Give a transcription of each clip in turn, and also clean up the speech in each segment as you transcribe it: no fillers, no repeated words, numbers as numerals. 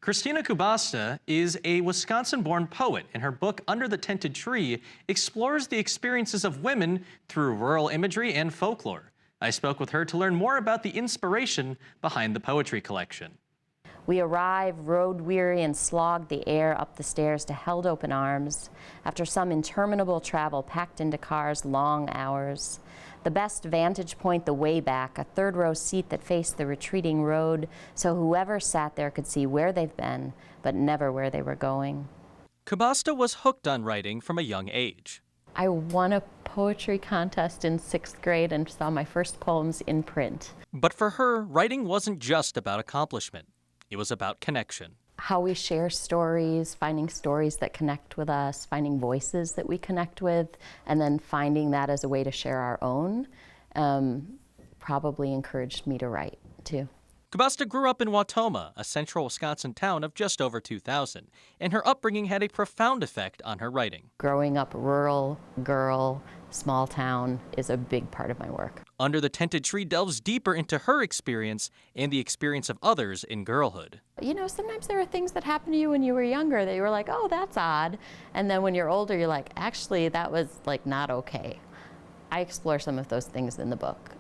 Christina Kubasta is a Wisconsin-born poet, and her book, Under the Tented Tree, explores the experiences of women through rural imagery and folklore. I spoke with her to learn more about the inspiration behind the poetry collection. We arrive road-weary and slog the air up the stairs to held open arms. After some interminable travel packed into cars, long hours. The best vantage point the way back, a third-row seat that faced the retreating road, so whoever sat there could see where they've been, but never where they were going. Kubasta was hooked on writing from a young age. I won a poetry contest in 6th grade and saw my first poems in print. But for her, writing wasn't just about accomplishment. It was about connection. How we share stories, finding stories that connect with us, finding voices that we connect with, and then finding that as a way to share our own, probably encouraged me to write, too. Kubasta grew up in Wautoma, a central Wisconsin town of just over 2,000, and her upbringing had a profound effect on her writing. Growing up rural, girl, small town is a big part of my work. Under the Tented Tree delves deeper into her experience and the experience of others in girlhood. You know, sometimes there are things that happened to you when you were younger that you were like, oh, that's odd. And then when you're older, you're like, actually, that was like not okay. I explore some of those things in the book.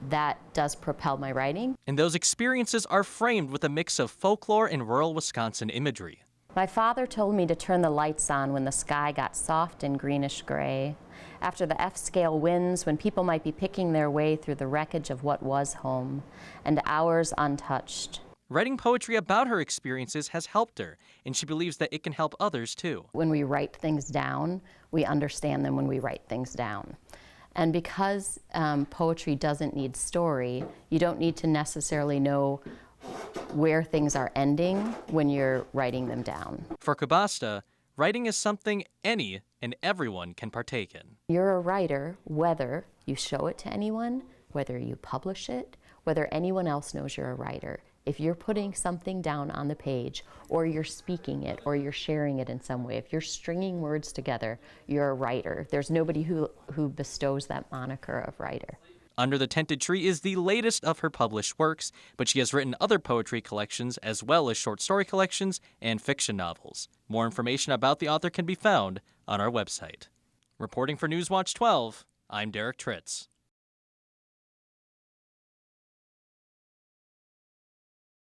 That does propel my writing. And those experiences are framed with a mix of folklore and rural Wisconsin imagery. My father told me to turn the lights on when the sky got soft and greenish gray. After the F-scale winds, when people might be picking their way through the wreckage of what was home, and hours untouched. Writing poetry about her experiences has helped her, and she believes that it can help others too. When we write things down, we understand them when we write things down. And because poetry doesn't need story, you don't need to necessarily know where things are ending when you're writing them down. For Kubasta, writing is something any and everyone can partake in. You're a writer whether you show it to anyone, whether you publish it, whether anyone else knows you're a writer. If you're putting something down on the page, or you're speaking it, or you're sharing it in some way, if you're stringing words together, you're a writer. There's nobody who bestows that moniker of writer. Under the Tented Tree is the latest of her published works, but she has written other poetry collections as well as short story collections and fiction novels. More information about the author can be found on our website. Reporting for Newswatch 12, I'm Derek Tritz.